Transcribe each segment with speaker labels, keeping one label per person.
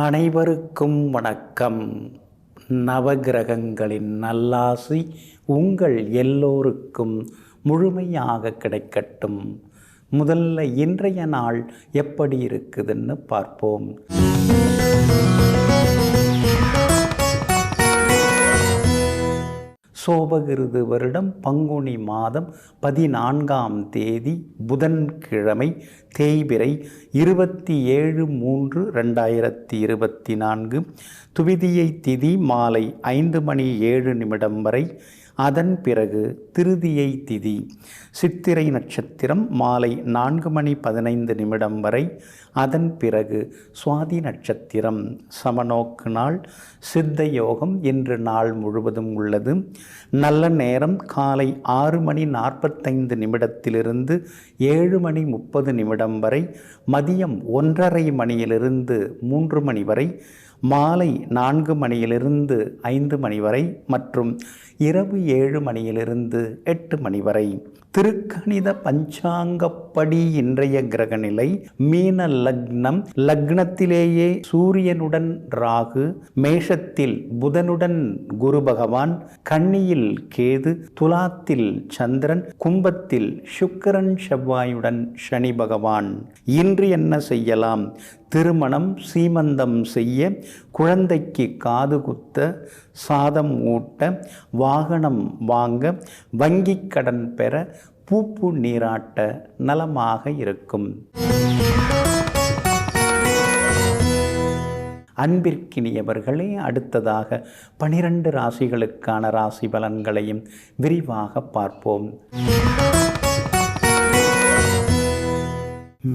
Speaker 1: அனைவருக்கும் வணக்கம். நவகிரகங்களின் நல்லாசி உங்கள் எல்லோருக்கும் முழுமையாக கிடைக்கட்டும். முதல்ல இன்றைய நாள் எப்படி இருக்குதுன்னு பார்ப்போம். சோபகிருது வருடம் பங்குனி மாதம் 14ஆம் தேதி புதன்கிழமை, தேய்பிறை 27/3/2024. துவிதியை திதி மாலை 5:07 வரை. அதன் பிறகு திருதியை திதி. சித்திரை நட்சத்திரம் மாலை 4:15 வரை. அதன் பிறகு சுவாதி நட்சத்திரம். சமநோக்கு நாள். சித்த யோகம் இன்று நாள் முழுவதும் உள்ளது. நல்ல நேரம் காலை 6:45 7:30 வரை. மதியம் 1:30 மணியிலிருந்து 3 மணி வரை. மாலை 4 மணியிலிருந்து 5 மணி வரை மற்றும் இரவு 7 மணியிலிருந்து 8 மணி வரை. திருக்கணித பஞ்சாங்கப்படி இன்றைய கிரகநிலை மீன லக்னம். லக்னத்திலேயே சூரியனுடன் ராகு, மேஷத்தில் புதனுடன் குரு பகவான், கன்னியில் கேது, துலாத்தில் சந்திரன், கும்பத்தில் சுக்கிரன் செவ்வாயுடன் சனி பகவான். இன்று என்ன செய்யலாம்? திருமணம், சீமந்தம் செய்ய, குழந்தைக்கு காது குத்த, சாதம் ஊட்ட, வாகனம் வாங்க, வங்கி கடன் பெற, பூப்பு நீராட்ட நலமாக இருக்கும். அன்பிற்கினியவர்களே, அடுத்ததாக 12 ராசிகளுக்கான ராசி பலன்களையும் விரிவாக பார்ப்போம்.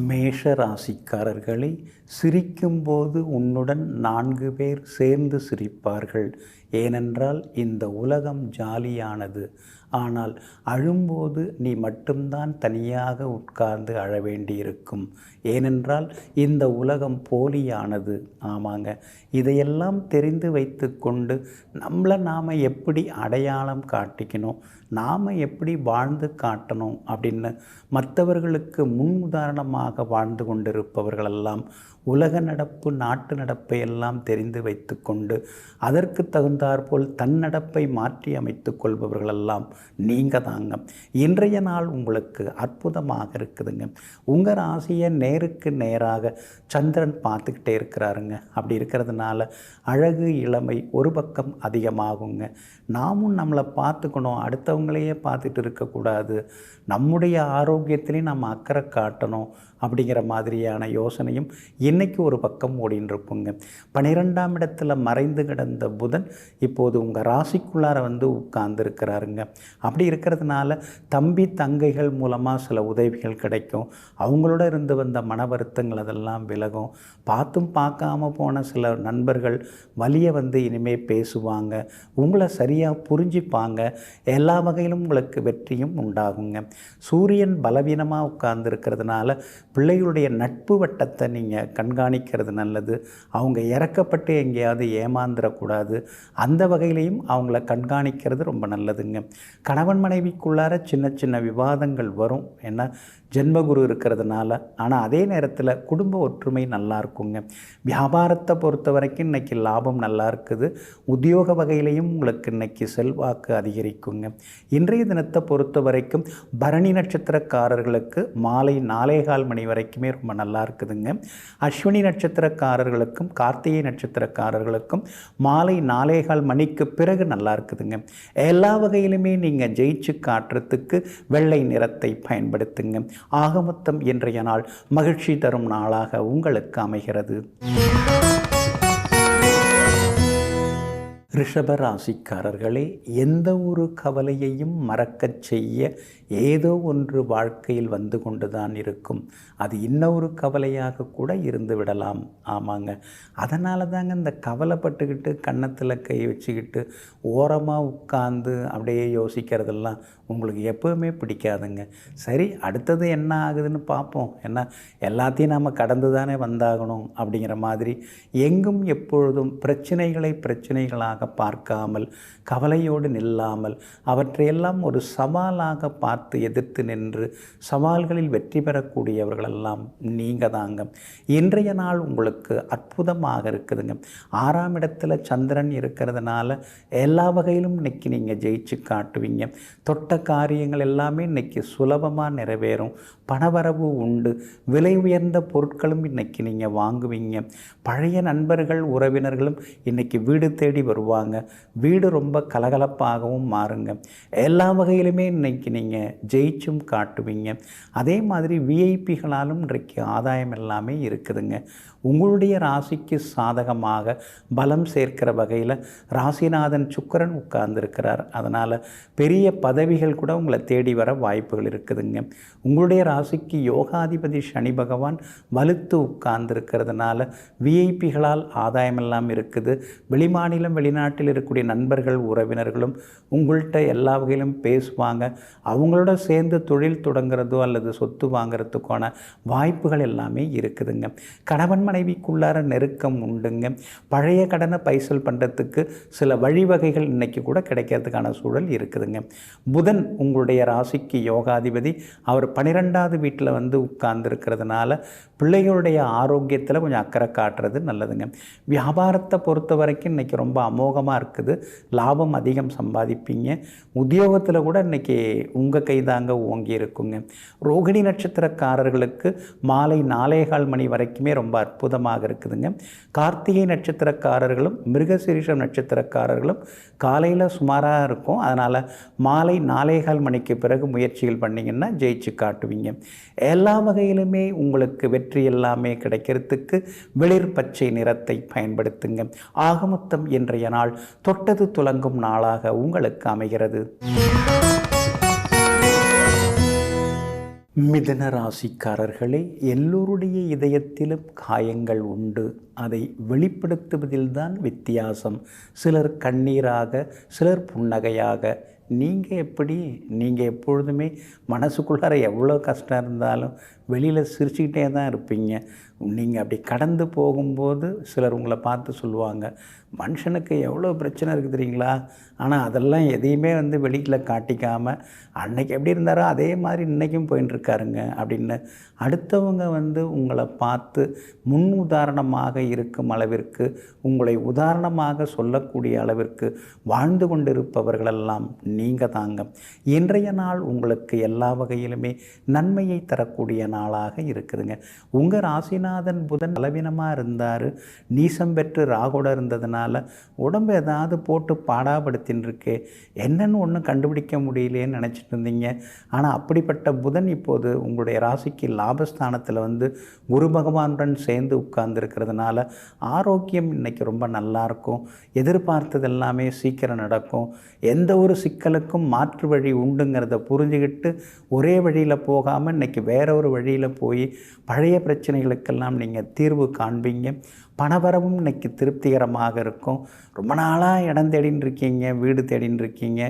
Speaker 1: மேஷ ராசிக்காரர்களே, சிரிக்கும்போது உன்னுடன் 4 பேர் சேர்ந்து சிரிப்பார்கள். ஏனென்றால் இந்த உலகம் ஜாலியானது. ஆனால் அழும்போது நீ மட்டும்தான் தனியாக உட்கார்ந்து அழ வேண்டியிருக்கும். ஏனென்றால் இந்த உலகம் போலியானது. ஆமாங்க, இதையெல்லாம் தெரிந்து வைத்து கொண்டு நம்மளை நாம் எப்படி அடையாளம் காட்டிக்கணும், நாம் எப்படி வாழ்ந்து காட்டணும் அப்படின்னு மற்றவர்களுக்கு முன் உதாரணமாக வாழ்ந்து கொண்டிருப்பவர்களெல்லாம் உலக நடப்பு, நாட்டு நடப்பை எல்லாம் தெரிந்து வைத்து கொண்டு அதற்கு தகுந்தாற்போல் தன் நடப்பை மாற்றி அமைத்து கொள்பவர்களெல்லாம் நீங்கள் தாங்க. இன்றைய நாள் உங்களுக்கு அற்புதமாக இருக்குதுங்க. உங்கள் ராசியை நேருக்கு நேராக சந்திரன் பார்த்துக்கிட்டே இருக்கிறாருங்க. அப்படி இருக்கிறதுனால அழகு, இளமை ஒரு பக்கம் அதிகமாகுங்க. நாமும் நம்மளை பார்த்துக்கணும், அடுத்தவங்களையே பார்த்துட்டு இருக்கக்கூடாது. நம்முடைய ஆரோக்கியத்திலையும் நம்ம அக்கறை காட்டணும் அப்படிங்கிற மாதிரியான யோசனையும் இன்றைக்கி ஒரு பக்கம் ஓடின்னு இருக்குங்க. 12ஆம் இடத்துல மறைந்து கிடந்த புதன் இப்போது உங்கள் ராசிக்குள்ளார வந்து உட்கார்ந்துருக்கிறாருங்க. அப்படி இருக்கிறதுனால தம்பி தங்கைகள் மூலமாக சில உதவிகள் கிடைக்கும். அவங்களோட இருந்து வந்த மன வருத்தங்கள் அதெல்லாம் விலகும். பார்த்தும் பார்க்காம போன சில நண்பர்கள் வலியை வந்து இனிமேல் பேசுவாங்க, உங்களை சரியாக புரிஞ்சிப்பாங்க. எல்லா வகையிலும் உங்களுக்கு வெற்றியும் உண்டாகுங்க. சூரியன் பலவீனமாக உட்கார்ந்துருக்கிறதுனால பிள்ளைகளுடைய நட்பு வட்டத்தை நீங்கள் கண்காணிக்கிறது நல்லது. அவங்க இறக்கப்பட்டு எங்கேயாவது ஏமாந்துடக்கூடாது. அந்த வகையிலையும் அவங்கள கண்காணிக்கிறது ரொம்ப நல்லதுங்க. கணவன் மனைவிக்குள்ளார சின்ன சின்ன விவாதங்கள் வரும், ஏன்னா ஜென்மகுரு இருக்கிறதுனால. ஆனால் அதே நேரத்தில் குடும்ப ஒற்றுமை நல்லா இருக்குங்க. வியாபாரத்தை பொறுத்த வரைக்கும் இன்றைக்கி லாபம் நல்லா இருக்குது. உத்தியோக வகையிலையும் உங்களுக்கு இன்றைக்கி செல்வாக்கு அதிகரிக்குங்க. இன்றைய தினத்தை பொறுத்த வரைக்கும் பரணி நட்சத்திரக்காரர்களுக்கு மாலை 4:15 மணி வரைக்குமே ரொம்ப நல்லா இருக்குதுங்க. அஸ்வினி நட்சத்திரக்காரர்களுக்கும் கார்த்திகை நட்சத்திரக்காரர்களுக்கும் மாலை 4:15 மணிக்கு பிறகு நல்லா இருக்குதுங்க. எல்லா வகையிலுமே நீங்கள் ஜெயிச்சு காட்டுறதுக்கு வெள்ளை நிறத்தை பயன்படுத்துங்க. ஆக மொத்தம் இன்றைய நாள் மகிழ்ச்சி தரும் நாளாக உங்களுக்கு அமைகிறது. ரிஷப ராசிக்காரர்களே, எந்த ஒரு கவலையையும் மறக்கச் செய்ய ஏதோ ஒன்று வாழ்க்கையில் வந்து கொண்டு தான் இருக்கும். அது இன்னொரு கவலையாக கூட இருந்து விடலாம். ஆமாங்க, அதனால தாங்க இந்த கவலைப்பட்டுக்கிட்டு கன்னத்தில் கை வச்சுக்கிட்டு ஓரமாக உட்கார்ந்து அப்படியே யோசிக்கிறதெல்லாம் உங்களுக்கு எப்போவுமே பிடிக்காதுங்க. சரி, அடுத்தது என்ன ஆகுதுன்னு பார்ப்போம், ஏன்னா எல்லாத்தையும் நாம் கடந்து தானே வந்தாகணும் அப்படிங்கிற மாதிரி எங்கும் எப்பொழுதும் பிரச்சனைகளாக குறைவாக பார்க்காமல், கவலையோடு நில்லாமல், அவற்றையெல்லாம் ஒரு சவாலாக பார்த்து எதிர்த்து நின்று சவால்களில் வெற்றி பெறக்கூடியவர்களெல்லாம் நீங்கள் தாங்க. இன்றைய நாள் உங்களுக்கு அற்புதமாக இருக்குதுங்க. 6ஆம் இடத்துல சந்திரன் இருக்கிறதுனால எல்லா வகையிலும் இன்றைக்கி நீங்கள் ஜெயிச்சு காட்டுவீங்க. தொட்ட காரியங்கள் எல்லாமே இன்றைக்கி சுலபமாக நிறைவேறும். பணவரவு உண்டு. விலை உயர்ந்த பொருட்களும் இன்றைக்கி நீங்கள் வாங்குவீங்க. பழைய நண்பர்கள் உறவினர்களும் இன்றைக்கி வீடு தேடி வருவாங்க. வீடு ரொம்ப கலகலப்பாகவும் மாறுங்க. எல்லா வகையிலுமே இன்றைக்கி நீங்கள் ஜெயிச்சும் காட்டுவீங்க. அதே மாதிரி விஐபிகளாலும் இன்றைக்கு ஆதாயம் எல்லாமே இருக்குதுங்க. உங்களுடைய ராசிக்கு சாதகமாக பலம் சேர்க்கிற வகையில் ராசிநாதன் சுக்கிரன் உட்கார்ந்துருக்கிறார். அதனால் பெரிய பதவிகள் கூட உங்களை தேடி வர வாய்ப்புகள் இருக்குதுங்க. உங்களுடைய ராசிக்கு யோகாதிபதி சனி பகவான் வலுத்து உட்கார்ந்துருக்கிறதுனால விஐபிகளால் ஆதாயமெல்லாம் இருக்குது. வெளிமாநிலம் வெளிநாட்டில் இருக்கக்கூடிய நண்பர்கள் உறவினர்களும் உங்கள்கிட்ட எல்லா வகையிலும் பேசுவாங்க. அவங்களோட சேர்ந்து தொழில் தொடங்குறதோ அல்லது சொத்து வாங்கிறதுக்கான வாய்ப்புகள் எல்லாமே இருக்குதுங்க. கணவன் மனைவிக்குள்ளார நெருக்கம் உண்டுங்க. பழைய கடனை பைசல் பண்ணுறதுக்கு சில வழிவகைகள் இன்றைக்கி கூட கிடைக்கிறதுக்கான சூழல் இருக்குதுங்க. புதன் உங்களுடைய ராசிக்கு யோகாதிபதி. அவர் 12வது வீட்டில் வந்து உட்கார்ந்துருக்கிறதுனால பிள்ளைகளுடைய ஆரோக்கியத்தில் கொஞ்சம் அக்கறை காட்டுறது நல்லதுங்க. வியாபாரத்தை பொறுத்த வரைக்கும் இன்றைக்கி ரொம்ப அமோகமாக இருக்குது. லாபம் அதிகம் சம்பாதிப்பீங்க. உத்தியோகத்தில் கூட இன்றைக்கி உங்கள் கைதாங்க ஓங்கி இருக்குங்க. ரோகிணி நட்சத்திரக்காரர்களுக்கு மாலை 4:15 மணி வரைக்குமே ரொம்ப அற்புதமாக இருக்குதுங்க. கார்த்திகை நட்சத்திரக்காரர்களும் மிருகசீரிஷம் நட்சத்திரக்காரர்களும் காலையில் சுமாராக இருக்கும். அதனால் மாலை 4:15 மணிக்கு பிறகு முயற்சிகள் பண்ணிங்கன்னா ஜெயிச்சு காட்டுவீங்க. எல்லா வகையிலுமே உங்களுக்கு வெற்றி எல்லாமே கிடைக்கிறதுக்கு வெளிர் பச்சை நிறத்தை பயன்படுத்துங்க. ஆகமொத்தம் இன்றைய நாள் தொட்டது துலங்கும் நாளாக உங்களுக்கு அமைகிறது. மிதுன ராசிக்காரர்களே, எல்லோருடைய இதயத்திலும் காயங்கள் உண்டு. அதை வெளிப்படுத்துவதில்தான் வித்தியாசம். சிலர் கண்ணீராக, சிலர் புன்னகையாக. நீங்கள் எப்பொழுதுமே மனசுக்குள்ளார எவ்வளோ கஷ்டம் இருந்தாலும் வெளியில் சிரிச்சுக்கிட்டே தான் இருப்பீங்க. நீங்கள் அப்படி கடந்து போகும்போது சிலர் உங்களை பார்த்து சொல்லுவாங்க, மனுஷனுக்கு எவ்வளோ பிரச்சனை இருக்குது தெரியுங்களா, ஆனால் அதெல்லாம் எதையுமே வந்து வெளியில் காட்டிக்காமல் அன்னைக்கு எப்படி இருந்தாரோ அதே மாதிரி இன்றைக்கும் போயின்னு இருக்காருங்க அப்படின்னு அடுத்தவங்க வந்து உங்களை பார்த்து முன் உதாரணமாக இருக்கும் அளவிற்கு, உங்களை உதாரணமாக சொல்லக்கூடிய அளவிற்கு வாழ்ந்து கொண்டிருப்பவர்களெல்லாம் நீங்கள் தாங்க. இன்றைய நாள் உங்களுக்கு எல்லா வகையிலுமே நன்மையை தரக்கூடிய நாளாக இருக்குதுங்க. உங்கள் ராசிநாதன் புதன் பலவீனமாக இருந்தார். நீசம் பெற்று ராகுட இருந்ததுனால உடம்பு ஏதாவது போட்டு பாடாப்படுத்தின்னு இருக்கே, என்னன்னு ஒன்றும் கண்டுபிடிக்க முடியலேன்னு நினச்சிட்டு இருந்தீங்க. ஆனால் அப்படிப்பட்ட புதன் இப்போது உங்களுடைய ராசிக்கு லாபஸ்தானத்தில் வந்து குரு பகவானுடன் சேர்ந்து உட்கார்ந்துருக்கிறதுனால ஆரோக்கியம் இன்றைக்கி ரொம்ப நல்லாயிருக்கும். எதிர்பார்த்தது எல்லாமே சீக்கிரம் நடக்கும். எந்த ஒரு சிக்கலுக்கும் மாற்று வழி உண்டுங்கிறத புரிஞ்சுக்கிட்டு ஒரே வழியில் போகாமல் இன்றைக்கி வேற ஒரு வழியில் போய் பழைய பிரச்சனைகளுக்கெல்லாம் நீங்கள் தீர்வு காண்பீங்க. பணவரவும் இன்றைக்கி திருப்திகரமாக இருக்கும். ரொம்ப நாளாக இடம் தேடின்னு இருக்கீங்க, வீடு தேடின்னு இருக்கீங்க.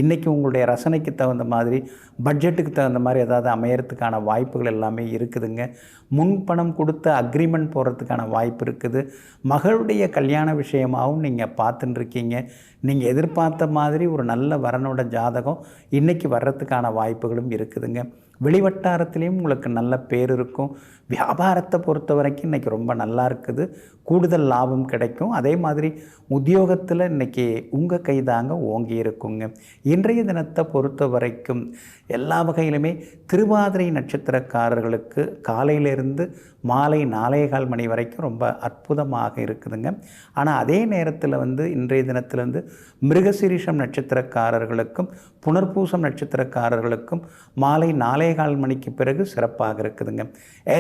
Speaker 1: இன்றைக்கி உங்களுடைய ரசனைக்கு தகுந்த மாதிரி, பட்ஜெட்டுக்கு தகுந்த மாதிரி ஏதாவது அமையறதுக்கான வாய்ப்புகள் எல்லாமே இருக்குதுங்க. முன்பணம் கொடுத்து அக்ரிமெண்ட் போடுறதுக்கான வாய்ப்பு இருக்குது. மகளுடைய கல்யாண விஷயமாகவும் நீங்கள் பார்த்துட்டு இருக்கீங்க. நீங்கள் எதிர்பார்த்த மாதிரி ஒரு நல்ல வரனோட ஜாதகம் இன்றைக்கி வர்றதுக்கான வாய்ப்புகளும் இருக்குதுங்க. வெளிவட்டாரத்துலேயும் உங்களுக்கு நல்ல பேர் இருக்கும். வியாபாரத்தை பொறுத்த வரைக்கும் இன்றைக்கி ரொம்ப நல்லா இருக்குது. கூடுதல் லாபம் கிடைக்கும். அதே மாதிரி உத்தியோகத்தில் இன்றைக்கி உங்கள் கைதாங்க ஓங்கி இருக்குங்க. இன்றைய தினத்தை பொறுத்த வரைக்கும் எல்லா வகையிலுமே திருவாதிரை நட்சத்திரக்காரர்களுக்கு காலையிலிருந்து மாலை 4:15 மணி வரைக்கும் ரொம்ப அற்புதமாக இருக்குதுங்க. ஆனால் அதே நேரத்தில் வந்து இன்றைய தினத்தில் வந்து மிருகசீரிஷம் நட்சத்திரக்காரர்களுக்கும் புனர்பூசம் நட்சத்திரக்காரர்களுக்கும் மாலை 4:15 மணிக்கு பிறகு சிறப்பாக இருக்குதுங்க.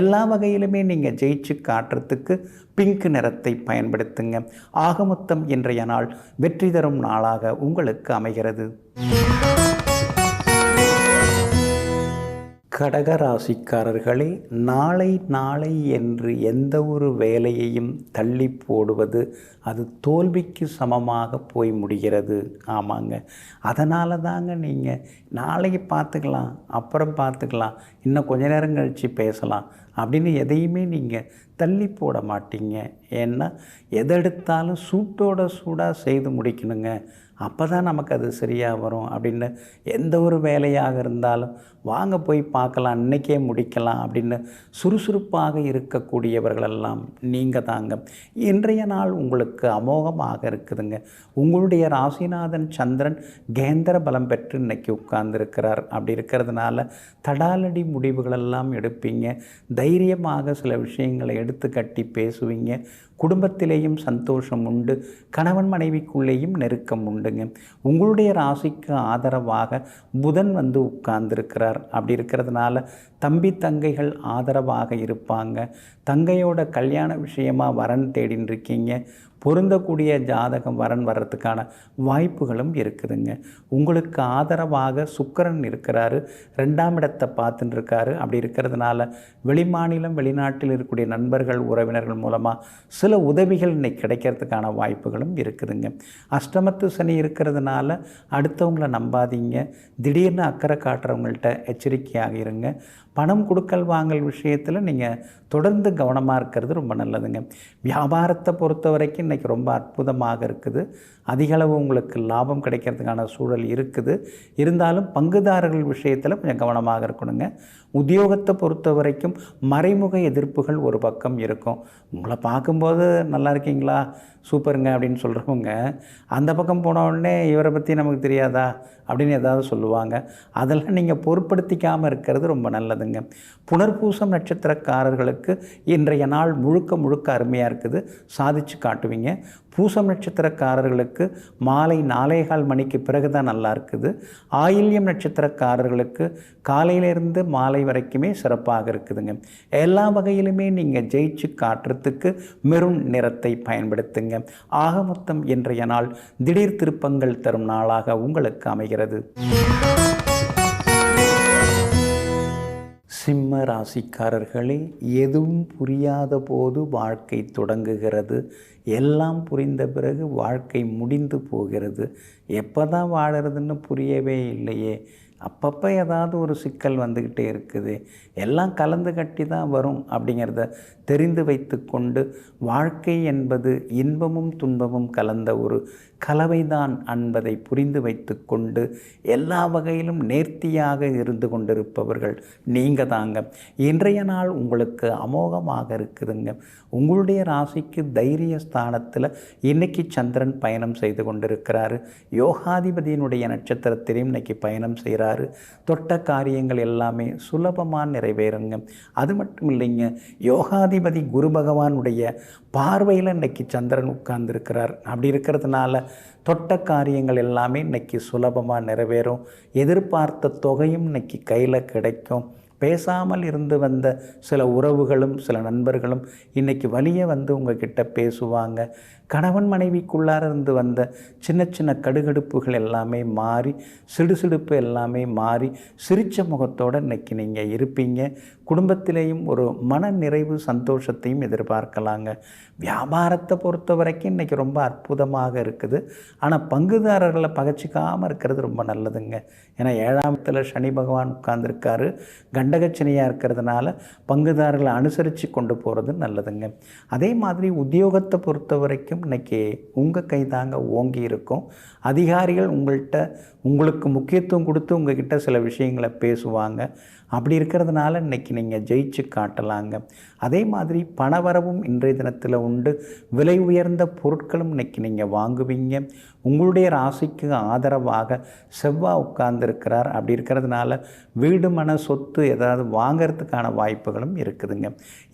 Speaker 1: எல்லா வகையிலுமே நீங்கள் ஜெயிச்சு காட்டுறதுக்கு பிங்க் நிறத்தை பயன்படுத்துங்க. ஆகமொத்தம் இன்றைய நாள் வெற்றி தரும் நாளாக உங்களுக்கு அமைகிறது. கடக ராசிக்காரர்களே, நாளை நாளை என்று எந்த ஒரு வேலையையும் தள்ளி போடுவது அது தோல்விக்கு சமமாக போய் முடிகிறது. ஆமாங்க, அதனால தாங்க நீங்கள் நாளைக்கு பார்த்துக்கலாம், அப்புறம் பார்த்துக்கலாம், இன்னும் கொஞ்ச நேரம் கழித்து பேசலாம் அப்படின்னு எதையுமே நீங்கள் தள்ளி போட மாட்டீங்க. ஏன்னா எதெடுத்தாலும் சூட்டோட சூடாக செய்து முடிக்கணுங்க, அப்போ தான் நமக்கு அது சரியாக வரும் அப்படின்னு எந்த ஒரு வேலையாக இருந்தாலும் வாங்க போய் பார்க்கலாம், இன்றைக்கே முடிக்கலாம் அப்படின்னு சுறுசுறுப்பாக இருக்கக்கூடியவர்களெல்லாம் நீங்கள் தாங்க. இன்றைய நாள் உங்களுக்கு அமோகமாக இருக்குதுங்க. உங்களுடைய ராசிநாதன் சந்திரன் கேந்திர பலம் பெற்று இன்றைக்கி உட்கார்ந்துருக்கிறார். அப்படி இருக்கிறதுனால தடாலடி முடிவுகளெல்லாம் எடுப்பீங்க, தைரியமாக சில விஷயங்களை எடுத்து கட்டி பேசுவீங்க. குடும்பத்திலேயும் சந்தோஷம் உண்டு, கணவன் மனைவிக்குள்ளேயும் நெருக்கம் உண்டுங்க. உங்களுடைய ராசிக்கு ஆதரவாக புதன் வந்து உட்கார்ந்துருக்கிறார். அப்படி இருக்கிறதுனால தம்பி தங்கைகள் ஆதரவாக இருப்பாங்க. தங்கையோட கல்யாண விஷயமாக வரன் தேடின்னு இருக்கீங்க, பொருந்தக்கூடிய ஜாதகம் வரன் வர்றதுக்கான வாய்ப்புகளும் இருக்குதுங்க. உங்களுக்கு ஆதரவாக சுக்கிரன் இருக்கிறாரு, 2ஆம் இடத்தை பார்த்துட்டு இருக்காரு. அப்படி இருக்கிறதுனால வெளிமாநிலம் வெளிநாட்டில் இருக்கக்கூடிய நண்பர்கள் உறவினர்கள் மூலமாக சில உதவிகள் இன்னைக்கு கிடைக்கிறதுக்கான வாய்ப்புகளும் இருக்குதுங்க. அஷ்டமத்து சனி இருக்கிறதுனால அடுத்தவங்களை நம்பாதீங்க, திடீர்னு அக்கறை காட்டுறவங்கள்ட்ட எச்சரிக்கையாக இருங்க. பணம் கொடுக்கல் வாங்கல் விஷயத்தில் நீங்கள் தொடர்ந்து கவனமாக இருக்கிறது ரொம்ப நல்லதுங்க. வியாபாரத்தை பொறுத்த வரைக்கும் இன்றைக்கி ரொம்ப அற்புதமாக இருக்குது. அதிகளவு உங்களுக்கு லாபம் கிடைக்கிறதுக்கான சூழல் இருக்குது. இருந்தாலும் பங்குதாரர்கள் விஷயத்தில் கொஞ்சம் கவனமாக இருக்கணுங்க. உத்தியோகத்தை பொறுத்த வரைக்கும் மறைமுக எதிர்ப்புகள் ஒரு பக்கம் இருக்கும். உங்களை பார்க்கும்போது நல்லா இருக்கீங்களா, சூப்பருங்க அப்படின்னு சொல்கிறவங்க அந்த பக்கம் போன உடனே இவரை பற்றி நமக்கு தெரியாதா அப்படின்னு ஏதாவது சொல்லுவாங்க. அதெல்லாம் நீங்கள் பொருட்படுத்திக்காமல் இருக்கிறது ரொம்ப நல்லதுங்க. புனர்பூசம் நட்சத்திரக்காரர்களுக்கு இன்றைய நாள் முழுக்க முழுக்க அருமையாக இருக்குது, சாதிச்சு காட்டுவீங்க. பூசம் நட்சத்திரக்காரர்களுக்கு மாலை 4:15 மணிக்கு பிறகு தான் நல்லா இருக்குது. ஆயில்யம் நட்சத்திரக்காரர்களுக்கு காலையிலேருந்து மாலை வரைக்குமே சிறப்பாக இருக்குதுங்க. எல்லா வகையிலுமே நீங்கள் ஜெயிச்சு காட்டுறதுக்கு மெரூன் நிறத்தை பயன்படுத்துங்க. ஆக மொத்தம் இன்றைய நாள் திடீர் திருப்பங்கள் தரும் நாளாக உங்களுக்கு அமைகிறது. சிம்ம ராசிக்காரர்களே, எதுவும் புரியாத போது வாழ்க்கை தொடங்குகிறது, எல்லாம் புரிந்த பிறகு வாழ்க்கை முடிந்து போகிறது. எப்போ தான் வாழறதுன்னு புரியவே இல்லையே, அப்பப்போ ஏதாவது ஒரு சிக்கல் வந்துக்கிட்டே இருக்குது, எல்லாம் கலந்து கட்டி தான் வரும் அப்படிங்கிறத தெரிந்து வைத்து கொண்டு வாழ்க்கை என்பது இன்பமும் துன்பமும் கலந்த ஒரு கலவைதான் என்பதை புரிந்து வைத்து கொண்டு எல்லா வகையிலும் நேர்த்தியாக இருந்து கொண்டிருப்பவர்கள் நீங்கள் தாங்க. இன்றைய நாள் உங்களுக்கு அமோகமாக இருக்குதுங்க. உங்களுடைய ராசிக்கு தைரிய ஸ்தானத்தில் இன்றைக்கி சந்திரன் பயணம் செய்து கொண்டிருக்கிறாரு. யோகாதிபதியினுடைய நட்சத்திரத்திலையும் இன்றைக்கி பயணம் செய்கிறாரு. தொட்ட காரியங்கள் எல்லாமே சுலபமாக நிறைவேறுங்க. அது மட்டும் இல்லைங்க, யோகாதிபதி குரு பகவானுடைய பார்வையில் இன்றைக்கி சந்திரன் உட்கார்ந்துருக்கிறார். அப்படி இருக்கிறதுனால தொட்ட காரியங்கள் எல்லாமே இன்றைக்கி சுலபமாக நிறைவேறும். எதிர்பார்த்த தொகையும் இன்றைக்கி கையில் கிடைக்கும். பேசாமல் இருந்து வந்த சில உறவுகளும் சில நண்பர்களும் இன்றைக்கி வலிய வந்து உங்ககிட்ட பேசுவாங்க. கணவன் மனைவிக்குள்ளார இருந்து வந்த சின்ன சின்ன கடுகடுப்புகள் எல்லாமே மாறி, சிடுசிடுப்பு எல்லாமே மாறி சிரித்த முகத்தோடு இன்றைக்கி நீங்கள் இருப்பீங்க. குடும்பத்திலேயும் ஒரு மன நிறைவு சந்தோஷத்தையும் எதிர்பார்க்கலாங்க. வியாபாரத்தை பொறுத்த வரைக்கும் இன்றைக்கி ரொம்ப அற்புதமாக இருக்குது. ஆனால் பங்குதாரர்களை பகச்சிக்காமல் இருக்கிறது ரொம்ப நல்லதுங்க. ஏன்னா 7ஆம் இடத்துல சனி பகவான் உட்கார்ந்துருக்காரு. கண்டகச்சனியாக இருக்கிறதுனால பங்குதாரர்களை அனுசரித்து கொண்டு போகிறது நல்லதுங்க. அதே மாதிரி உத்தியோகத்தை பொறுத்த வரைக்கும் இன்றைக்கி உங்கள் கை தாங்க ஓங்கி இருக்கும். அதிகாரிகள் உங்களுக்கு முக்கியத்துவம் கொடுத்து உங்ககிட்ட சில விஷயங்களை பேசுவாங்க. அப்படி இருக்கிறதுனால இன்றைக்கி நீங்கள் ஜெயிச்சு காட்டலாங்க. அதே மாதிரி பணவரவும் இன்றைய தினத்தில் உண்டு. விலை உயர்ந்த பொருட்களும் இன்றைக்கி நீங்கள் வாங்குவீங்க. உங்களுடைய ராசிக்கு ஆதரவாக செவ்வாய் உட்கார்ந்துருக்கிறார். அப்படி இருக்கிறதுனால வீடு மன சொத்து ஏதாவது வாங்கிறதுக்கான வாய்ப்புகளும் இருக்குதுங்க.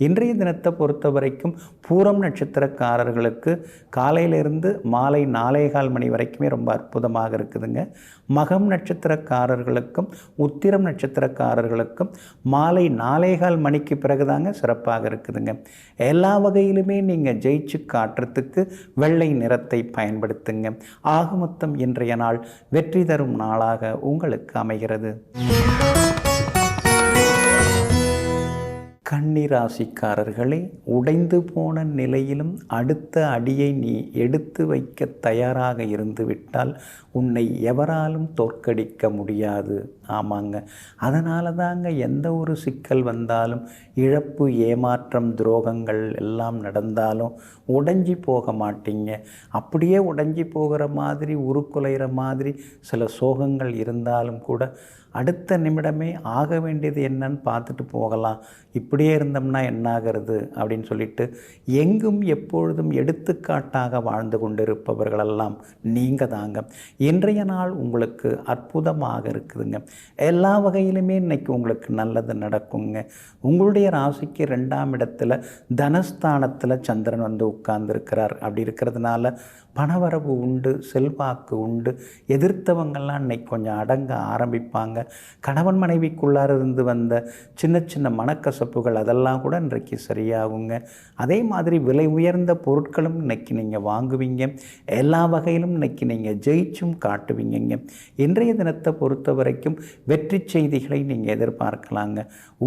Speaker 1: இன்றைய தினத்தை பொறுத்த வரைக்கும் பூரம் நட்சத்திரக்காரர்களுக்கு காலையிலிருந்து மாலை 4:15 மணி வரைக்குமே ரொம்ப அற்புதமாக இருக்குதுங்க. மகம் நட்சத்திரக்காரர்களுக்கும் உத்திரம் நட்சத்திரக்காரர்களுக்கும் மாலை 4:15 மணிக்கு பிறகுதாங்க சிறப்பாக இருக்குதுங்க. எல்லா வகையிலுமே நீங்கள் ஜெயிச்சு காட்டுறதுக்கு வெள்ளை நிறத்தை பயன்படுத்துங்க. ஆக மொத்தம் இன்றைய நாள் வெற்றி தரும் நாளாக உங்களுக்கு அமைகிறது. கன்னி ராசிக்காரர்களே, உடைந்து போன நிலையிலும் அடுத்த அடியை நீ எடுத்து வைக்க தயாராக இருந்து விட்டால் உன்னை எவராலும் தோற்கடிக்க முடியாது. ஆமாங்க, அதனால தாங்க எந்த ஒரு சிக்கல் வந்தாலும், இழப்பு, ஏமாற்றம், துரோகங்கள் எல்லாம் நடந்தாலும் உடைஞ்சி போக மாட்டீங்க. அப்படியே உடைஞ்சி போகிற மாதிரி, உருக்குலைகிற மாதிரி சில சோகங்கள் இருந்தாலும் கூட அடுத்த நிமிடமே ஆக வேண்டியது என்னன்னு பார்த்துட்டு போகலாம், இப்படியே இருந்தோம்னா என்னாகிறது அப்படின்னு சொல்லிட்டு எங்கும் எப்பொழுதும் எடுத்துக்காட்டாக வாழ்ந்து கொண்டிருப்பவர்களெல்லாம் நீங்கள் தாங்க. இன்றைய நாள் உங்களுக்கு அற்புதமாக இருக்குதுங்க. எல்லா வகையிலுமே இன்றைக்கி உங்களுக்கு நல்லது நடக்குங்க. உங்களுடைய ராசிக்கு 2ஆம் இடத்துல தனஸ்தானத்தில் சந்திரன் வந்து உட்கார்ந்துருக்கிறார். அப்படி இருக்கிறதுனால பணவரவு உண்டு, செல்வாக்கு உண்டு. எதிர்த்தவங்கள்லாம் இன்றைக்கி கொஞ்சம் அடங்க ஆரம்பிப்பாங்க. கணவன் மனைவிக்குள்ளார இருந்து வந்த சின்ன சின்ன மனக்கசப்புகள் அதெல்லாம் கூட இன்றைக்கு சரியாகுங்க. அதே மாதிரி விலை உயர்ந்த பொருட்களும் இன்றைக்கி நீங்கள் வாங்குவீங்க. எல்லா வகையிலும் இன்றைக்கி நீங்கள் ஜெயிச்சும் காட்டுவீங்க. இன்றைய தினத்தை பொறுத்த வரைக்கும் வெற்றி செய்திகளை நீங்கள் எதிர்பார்க்கலாங்க.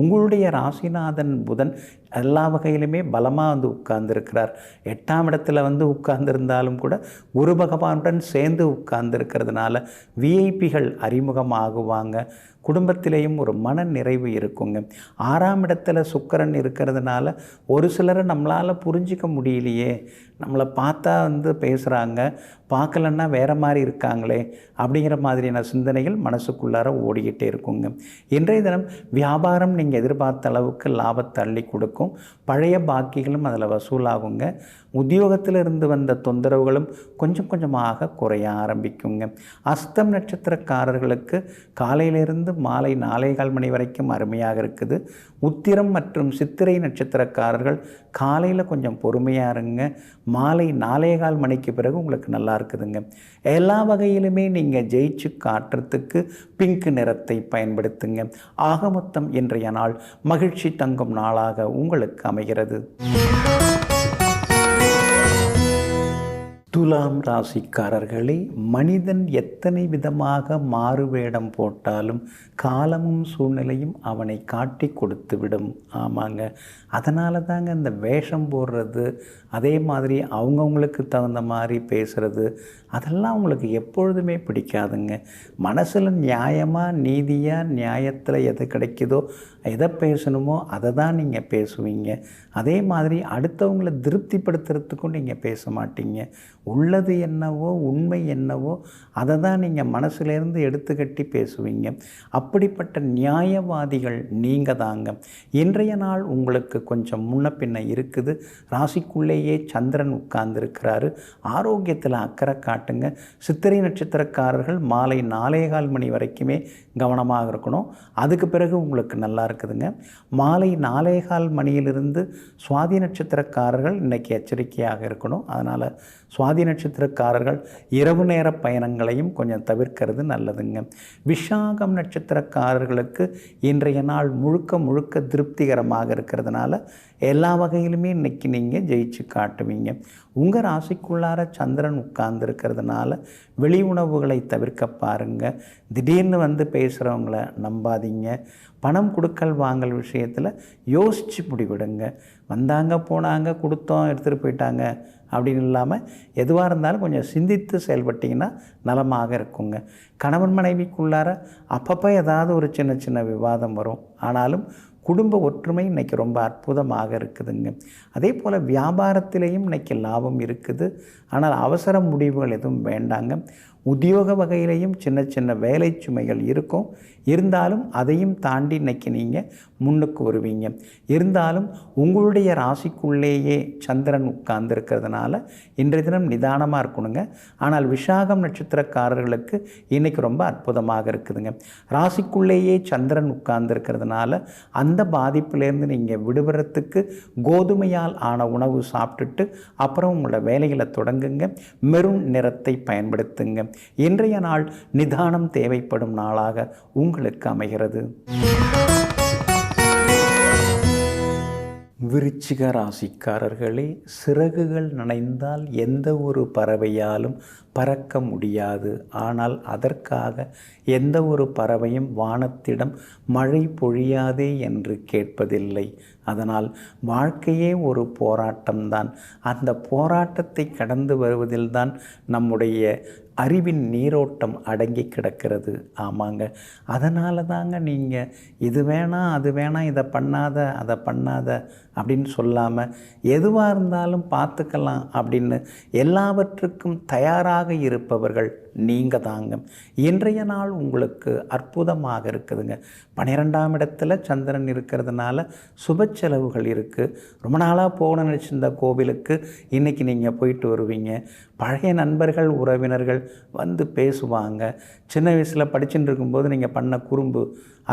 Speaker 1: உங்களுடைய ராசிநாதன் புதன் எல்லா வகையிலுமே பலமாக வந்து உட்கார்ந்துருக்கிறார். 8ஆம் இடத்துல வந்து உட்கார்ந்துருந்தாலும் கூட குரு பகவானுடன் சேர்ந்து உட்கார்ந்துருக்கிறதுனால விஐபிகள் அறிமுகமாகுவாங்க. குடும்பத்திலேயும் ஒரு மன நிறைவு இருக்குங்க. 6ஆம் இடத்துல சுக்கிரன் இருக்கிறதுனால ஒரு சிலரை நம்மளால் புரிஞ்சிக்க முடியலையே, நம்மளை பார்த்தா வந்து பேசுகிறாங்க, பார்க்கலன்னா வேறு மாதிரி இருக்காங்களே அப்படிங்கிற மாதிரியான சிந்தனைகள் மனசுக்குள்ளார ஓடிக்கிட்டே இருக்குங்க. இன்றைய தினம் வியாபாரம் நீங்கள் எதிர்பார்த்த அளவுக்கு லாபத்தை அள்ளி கொடுக்கும். பழைய பாக்கிகளும் அதில் வசூலாகுங்க. உத்தியோகத்தில் இருந்து வந்த தொந்தரவுகளும் கொஞ்சம் கொஞ்சமாக குறைய ஆரம்பிக்குங்க. அஸ்தம் நட்சத்திரக்காரர்களுக்கு காலையிலிருந்து மாலை 4:15 மணி வரைக்கும் அருமையாக இருக்குது. உத்திரம் மற்றும் சித்திரை நட்சத்திரக்காரர்கள் காலையில் கொஞ்சம் பொறுமையாக இருங்க. மாலை 4:15 மணிக்கு பிறகு உங்களுக்கு நல்லா இருக்குதுங்க. எல்லா வகையிலுமே நீங்கள் ஜெயிச்சு காட்டுறதுக்கு பிங்க் நிறத்தை பயன்படுத்துங்க. ஆக மொத்தம் இன்றைய நாள் மகிழ்ச்சி தங்கும் நாளாக உங்களுக்கு அமைகிறது. துலாம் ராசிக்காரர்களே, மனிதன் எத்தனை விதமாக மாறுவேடம் போட்டாலும் காலமும் சூழ்நிலையும் அவனை காட்டி கொடுத்து விடும். ஆமாங்க, அதனால தாங்க இந்த வேஷம் போடுறது, அதே மாதிரி அவங்கவுங்களுக்கு தகுந்த மாதிரி பேசுகிறது, அதெல்லாம் உங்களுக்கு எப்பொழுதுமே பிடிக்காதுங்க. மனசில் நியாயமாக, நீதியாக, நியாயத்தில் எது கிடைக்குதோ, எதை பேசணுமோ அதை தான் நீங்கள் பேசுவீங்க. அதே மாதிரி அடுத்தவங்களை திருப்திப்படுத்துறதுக்கும் நீங்கள் பேச மாட்டீங்க. உள்ளது என்னவோ, உண்மை என்னவோ அதை தான் நீங்கள் மனசுலேருந்து எடுத்துக்கட்டி பேசுவீங்க. அப்படிப்பட்ட நியாயவாதிகள் நீங்கள் தாங்க. இன்றைய நாள் உங்களுக்கு கொஞ்சம் முன்ன பின்ன இருக்குது. ராசிக்குள்ளேயே சந்திரன் உட்கார்ந்துருக்கிறாரு. ஆரோக்கியத்தில் அக்கறை காட்டுங்க. சித்திரை நட்சத்திரக்காரர்கள் மாலை 4:15 மணி வரைக்குமே கவனமாக இருக்கணும். அதுக்கு பிறகு உங்களுக்கு நல்லா இருக்குதுங்க. மாலை 4:15 மணியிலிருந்து சுவாதி நட்சத்திரக்காரர்கள் இன்றைக்கி எச்சரிக்கையாக இருக்கணும். அதனால் சுவாதி நட்சத்திரக்காரர்கள் இரவு நேர பயணங்களையும் கொஞ்சம் தவிர்க்கிறது நல்லதுங்க. விஷாகம் நட்சத்திரக்காரர்களுக்கு இன்றைய நாள் முழுக்க முழுக்க திருப்திகரமாக இருக்கிறதுனால எல்லா வகையிலுமே இன்றைக்கி நீங்கள் ஜெயிச்சு காட்டுவீங்க. உங்கள் ராசிக்குள்ளார சந்திரன் உட்கார்ந்துருக்கிறதுனால வெளி உணவுகளை தவிர்க்க பாருங்கள். திடீர்னு வந்து பேசுகிறவங்கள நம்பாதீங்க. பணம் கொடுக்கல் வாங்கல் விஷயத்தில் யோசித்து முடிவிடுங்க. வந்தாங்க, போனாங்க, கொடுத்தோம், எடுத்துகிட்டு போயிட்டாங்க அப்படின்னு இல்லாமல் எதுவாக இருந்தாலும் கொஞ்சம் சிந்தித்து செயல்பட்டிங்கன்னா நலமாக இருக்குங்க. கணவன் மனைவிக்குள்ளார அப்பப்போ ஏதாவது ஒரு சின்ன சின்ன விவாதம் வரும். ஆனாலும் குடும்ப ஒற்றுமை இன்றைக்கி ரொம்ப அற்புதமாக இருக்குதுங்க. அதே போல் வியாபாரத்திலேயும் இன்றைக்கி லாபம் இருக்குது. ஆனால் அவசர முடிவுகள் எதுவும் வேண்டாங்க. உத்தியோக வகையிலையும் சின்ன சின்ன வேலை சுமைகள் இருக்கும். இருந்தாலும் அதையும் தாண்டி இன்றைக்கி நீங்கள் முன்னுக்கு வருவீங்க. இருந்தாலும் உங்களுடைய ராசிக்குள்ளேயே சந்திரன் உட்கார்ந்துருக்கிறதுனால இன்றைய தினம் நிதானமாக இருக்கணுங்க. ஆனால் விஷாகம் நட்சத்திரக்காரர்களுக்கு இன்றைக்கி ரொம்ப அற்புதமாக இருக்குதுங்க. ராசிக்குள்ளேயே சந்திரன் உட்கார்ந்துருக்கிறதுனால அந்த பாதிப்பிலேருந்து நீங்கள் விடுபடுறதுக்கு கோதுமையால் ஆன உணவு சாப்பிட்டுட்டு அப்புறம் உங்களோட வேலைகளை தொடங்குங்க. மெரூன் நிறத்தை பயன்படுத்துங்க. இன்றைய நாள் நிதானம் தேவைப்படும் நாளாக உங்களுக்கு அமைகிறது. விருச்சிக ராசிக்காரர்களே, சிறகுகள் நனைந்தால் எந்த ஒரு பறவையாலும் பறக்க முடியாது. ஆனால் அதற்காக எந்த ஒரு பறவையும் வானத்திடம் மழை பொழியாதே என்று கேட்பதில்லை. அதனால் வாழ்க்கையே ஒரு போராட்டம்தான். அந்த போராட்டத்தை கடந்து வருவதில்தான் நம்முடைய அறிவின் நீரோட்டம் அடங்கி கிடக்கிறது. ஆமாங்க. அதனால தாங்க நீங்கள் இது வேணாம், அது வேணாம், இதை பண்ணாத, அதை பண்ணாத அப்படின்னு சொல்லாமல் எதுவாக இருந்தாலும் பார்த்துக்கலாம் அப்படின்னு எல்லாவற்றுக்கும் தயாராக இருப்பவர்கள் நீங்கள் தாங்க. இன்றைய நாள் உங்களுக்கு அற்புதமாக இருக்குதுங்க. 12ஆம் இடத்துல சந்திரன் இருக்கிறதுனால சுப செலவுகள் இருக்குது. ரொம்ப நாளாக போகணும்னு நினச்சிருந்த கோவிலுக்கு இன்றைக்கி நீங்கள் போயிட்டு வருவீங்க. பழைய நண்பர்கள் உறவினர்கள் வந்து பேசுவாங்க. சின்ன வயசில் படிச்சுட்டு இருக்கும்போது நீங்கள் பண்ண குறும்பு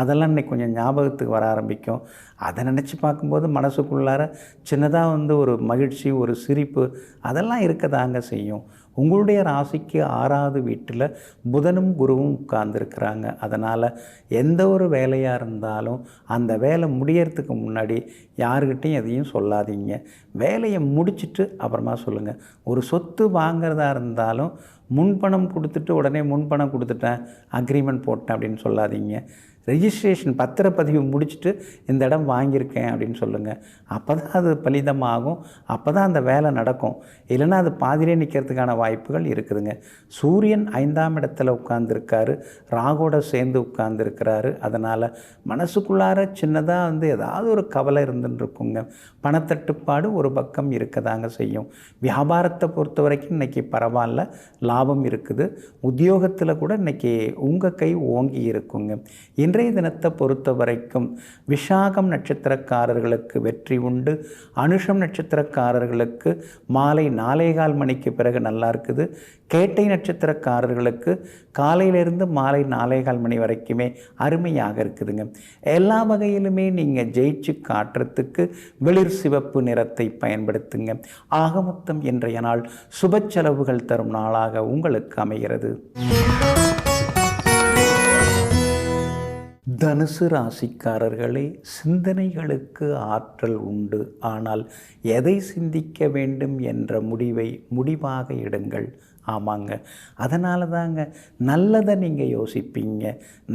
Speaker 1: அதெல்லாம் இன்றைக்கி கொஞ்சம் ஞாபகத்துக்கு வர ஆரம்பிக்கும். அதை நினச்சி பார்க்கும்போது மனசுக்குள்ளார சின்னதாக ஒரு மகிழ்ச்சி, ஒரு சிரிப்பு அதெல்லாம் இருக்கதாங்க செய்யும். உங்களுடைய ராசிக்கு 6வது வீட்டில் புதனும் குருவும் உட்கார்ந்துருக்கிறாங்க. அதனால் எந்த ஒரு வேலையாக இருந்தாலும் அந்த வேலை முடியறதுக்கு முன்னாடி யாருக்கிட்டையும் எதையும் சொல்லாதீங்க. வேலையை முடிச்சுட்டு அப்புறமா சொல்லுங்கள். ஒரு சொத்து வாங்கிறதா இருந்தாலும் முன்பணம் கொடுத்துட்டு உடனே முன்பணம் கொடுத்துட்டேன், அக்ரிமெண்ட் போட்டேன் அப்படின்னு சொல்லாதீங்க. ரெஜிஸ்ட்ரேஷன் பத்திரப்பதிவு முடிச்சுட்டு இந்த இடம் வாங்கியிருக்கேன் அப்படின்னு சொல்லுங்கள். அப்போ தான் அது பலிதமாகும், அப்போ தான் அந்த வேலை நடக்கும். இல்லைன்னா அது பாதியிலே நிற்கிறதுக்கான வாய்ப்புகள் இருக்குதுங்க. சூரியன் 5ஆம் இடத்துல உட்கார்ந்துருக்காரு, ராகுவோட சேர்ந்து உட்கார்ந்துருக்கிறாரு. அதனால் மனசுக்குள்ளார சின்னதாக ஏதாவது ஒரு கவலை இருந்துருக்குங்க. பணத்தட்டுப்பாடு ஒரு பக்கம் இருக்கதாங்க செய்யும். வியாபாரத்தை பொறுத்த வரைக்கும் இன்றைக்கி பரவாயில்ல, லாபம் இருக்குது. உத்தியோகத்தில் கூட இன்றைக்கி உங்கள் கை ஓங்கி இருக்குங்க. இன்றைய தினத்தை பொறுத்த வரைக்கும் விஷாகம் நட்சத்திரக்காரர்களுக்கு வெற்றி உண்டு. அனுஷம் நட்சத்திரக்காரர்களுக்கு மாலை 4:15 மணிக்கு பிறகு நல்லா இருக்குது. கேட்டை நட்சத்திரக்காரர்களுக்கு காலையிலிருந்து மாலை 4:15 மணி வரைக்குமே அருமையாக இருக்குதுங்க. எல்லா வகையிலுமே நீங்கள் ஜெயிச்சு காட்டுறதுக்கு வெளிர் சிவப்பு நிறத்தை பயன்படுத்துங்க. ஆக மொத்தம் இன்றைய நாள் சுப செலவுகள் தரும் நாளாக உங்களுக்கு அமைகிறது. தனுசு ராசிக்காரர்களே, சிந்தனைகளுக்கு ஆற்றல் உண்டு. ஆனால் எதை சிந்திக்க வேண்டும் என்ற முடிவை முடிவாக எடுங்கள். ஆமாங்க. அதனால தாங்க நல்லதை நீங்கள் யோசிப்பீங்க,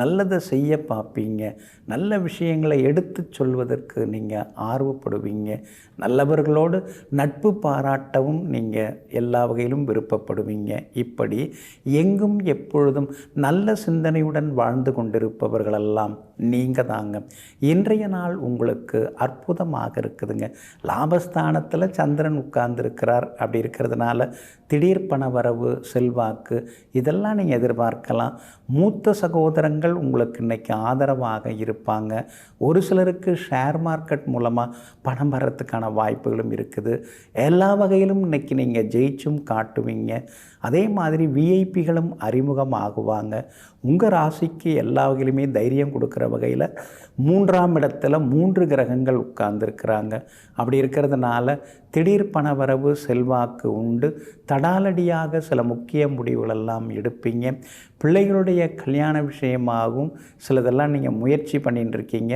Speaker 1: நல்லதை செய்ய பார்ப்பீங்க, நல்ல விஷயங்களை எடுத்து சொல்வதற்கு நீங்கள் ஆர்வப்படுவீங்க. நல்லவர்களோடு நட்பு பாராட்டவும் நீங்கள் எல்லா வகையிலும் விருப்பப்படுவீங்க. இப்படி எங்கும் எப்பொழுதும் நல்ல சிந்தனையுடன் வாழ்ந்து கொண்டிருப்பவர்களெல்லாம் நீங்கள் தாங்க. இன்றைய நாள் உங்களுக்கு அற்புதமாக இருக்குதுங்க. லாபஸ்தானத்தில் சந்திரன் உட்கார்ந்துருக்கிறார். அப்படி இருக்கிறதுனால திடீர் பண வரவு, செல்வாக்கு இதெல்லாம் நீங்கள் எதிர்பார்க்கலாம். மூத்த சகோதரங்கள் உங்களுக்கு இன்றைக்கி ஆதரவாக இருப்பாங்க. ஒரு சிலருக்கு ஷேர் மார்க்கெட் மூலமாக பணம் வர்றதுக்கான வாய்ப்புகளும் இருக்குது. எல்லா வகையிலும் இன்றைக்கி நீங்கள் ஜெயிச்சும் காட்டுவீங்க. அதே மாதிரி விஐபிகளும் அறிமுகமாகுவாங்க. உங்கள் ராசிக்கு எல்லா வகையிலுமே தைரியம் கொடுக்குற வகையில் 3ஆம் இடத்துல 3 கிரகங்கள் உட்கார்ந்துருக்கிறாங்க. அப்படி இருக்கிறதுனால திடீர் பணவரவு, செல்வாக்கு உண்டு. தடாலடியாக சில முக்கிய முடிவுகளெல்லாம் எடுப்பீங்க. பிள்ளைகளுடைய கல்யாண விஷயமாகவும் சிலதெல்லாம் நீங்கள் முயற்சி பண்ணிட்டு இருக்கீங்க.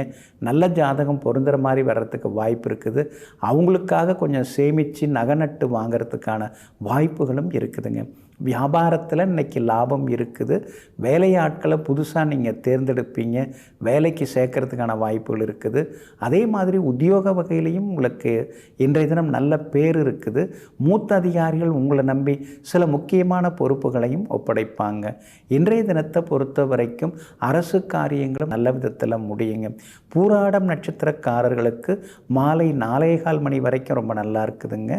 Speaker 1: நல்ல ஜாதகம் பொருந்துகிற மாதிரி வர்றதுக்கு வாய்ப்பு இருக்குது. அவங்களுக்காக கொஞ்சம் சேமித்து நகை நட்டு வாங்கிறதுக்கான வாய்ப்புகளும் இருக்குதுங்க. வியாபாரத்தில் இன்றைக்கி லாபம் இருக்குது. வேலையாட்களை புதுசாக நீங்கள் தேர்ந்தெடுப்பீங்க, வேலைக்கு சேர்க்கறதுக்கான வாய்ப்புகள் இருக்குது. அதே மாதிரி உத்தியோக வகையிலையும் உங்களுக்கு இன்றைய தினம் நல்ல பேர் இருக்குது. மூத்த அதிகாரிகள் உங்களை நம்பி சில முக்கியமான பொறுப்புகளையும் ஒப்படைப்பாங்க. இன்றைய தினத்தை பொறுத்த வரைக்கும் அரசு காரியங்களும் நல்ல விதத்தில் முடியுங்க. பூராடம் நட்சத்திரக்காரர்களுக்கு மாலை 4:15 மணி வரைக்கும் ரொம்ப நல்லா இருக்குதுங்க.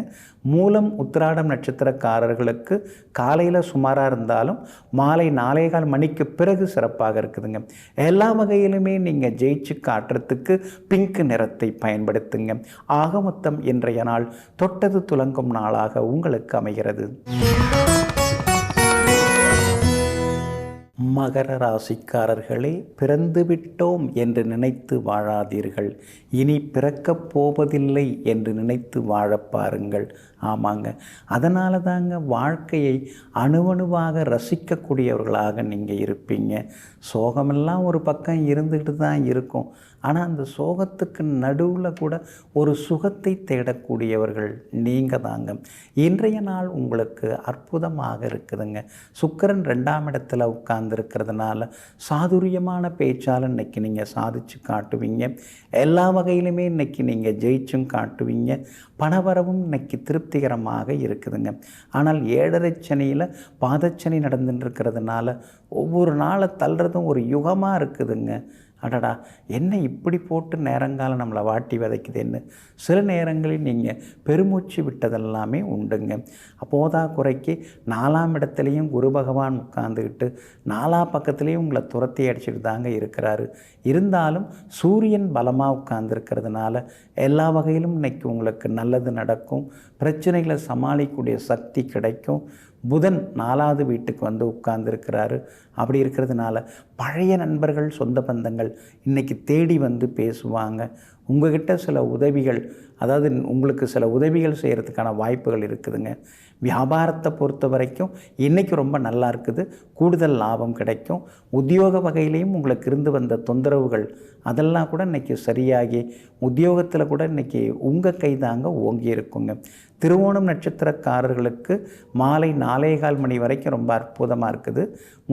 Speaker 1: மூலம் உத்திராடம் நட்சத்திரக்காரர்களுக்கு காலையில் சுமாராக இருந்தாலும் மாலை 4:15 மணிக்கு பிறகு சிறப்பாக இருக்குதுங்க. எல்லா வகையிலுமே நீங்கள் ஜெயிச்சு காட்டுறதுக்கு பிங்க் நிறத்தை பயன்படுத்துங்க. ஆக மொத்தம் இன்றைய நாள் தொட்டது துலங்கும் நாளாக உங்களுக்கு அமைகிறது. மகர ராசிக்காரர்களே, பிறந்து விட்டோம் என்று நினைத்து வாழாதீர்கள். இனி பிறக்கப் போவதில்லை என்று நினைத்து வாழப் பாருங்கள். ஆமாங்க. அதனால தாங்க வாழ்க்கையை அணுவணுவாக ரசிக்கக்கூடியவர்களாக நீங்கள் இருப்பீங்க. சோகமெல்லாம் ஒரு பக்கம் இருந்துக்கிட்டு தான் இருக்கும். ஆனால் அந்த சோகத்துக்கு நடுவில் கூட ஒரு சுகத்தை தேடக்கூடியவர்கள் நீங்கள் தாங்க. இன்றைய நாள் உங்களுக்கு அற்புதமாக இருக்குதுங்க. சுக்கிரன் 2ஆம் இடத்துல உட்கார்ந்து உட்கார்ந்துருக்கிறதுனால சாதுரியமான பேச்சால் இன்றைக்கி நீங்கள் சாதிச்சு காட்டுவீங்க. எல்லா வகையிலுமே இன்றைக்கி நீங்கள் ஜெயிச்சும் காட்டுவீங்க. பணவரவும் இன்றைக்கி திருப்திகரமாக இருக்குதுங்க. ஆனால் 7.5 சனியில் பாதச்சனி நடந்துட்டுருக்கிறதுனால ஒவ்வொரு நாளை தள்ளுறதும் ஒரு யுகமாக இருக்குதுங்க. அடடா, என்ன இப்படி போட்டு நேரங்காலம் நம்மளை வாட்டி விதைக்குதுன்னு சில நேரங்களில் நீங்கள் பெருமூச்சு விட்டதெல்லாமே உண்டுங்க. போதா குறைக்கு 4ஆம் இடத்துலையும் குரு பகவான் உட்கார்ந்துக்கிட்டு 4 பக்கத்துலேயும் உங்களை துரத்தி அடிச்சுட்டு தாங்க இருக்கிறாரு. இருந்தாலும் சூரியன் பலமாக உட்கார்ந்துருக்கிறதுனால எல்லா வகையிலும் இன்றைக்கி உங்களுக்கு நல்லது நடக்கும். பிரச்சனைகளை சமாளிக்கக்கூடிய சக்தி கிடைக்கும். புதன் 4வது வீட்டுக்கு வந்து உட்கார்ந்துருக்கிறாரு. அப்படி இருக்கிறதுனால பழைய நண்பர்கள், சொந்த பந்தங்கள் இன்றைக்கி தேடி வந்து பேசுவாங்க. உங்கள்கிட்ட சில உதவிகள், அதாவது உங்களுக்கு சில உதவிகள் செய்கிறதுக்கான வாய்ப்புகள் இருக்குதுங்க. வியாபாரத்தை பொறுத்த வரைக்கும் இன்றைக்கி ரொம்ப நல்லா இருக்குது. கூடுதல் லாபம் கிடைக்கும். உத்தியோக வகையிலையும் உங்களுக்கு இருந்து வந்த தொந்தரவுகள் அதெல்லாம் கூட இன்றைக்கி சரியாகி உத்தியோகத்தில் கூட இன்றைக்கி உங்கள் கை தாங்க ஓங்கி இருக்குங்க. திருவோணம் நட்சத்திரக்காரர்களுக்கு மாலை 4:15 மணி வரைக்கும் ரொம்ப அற்புதமாக இருக்குது.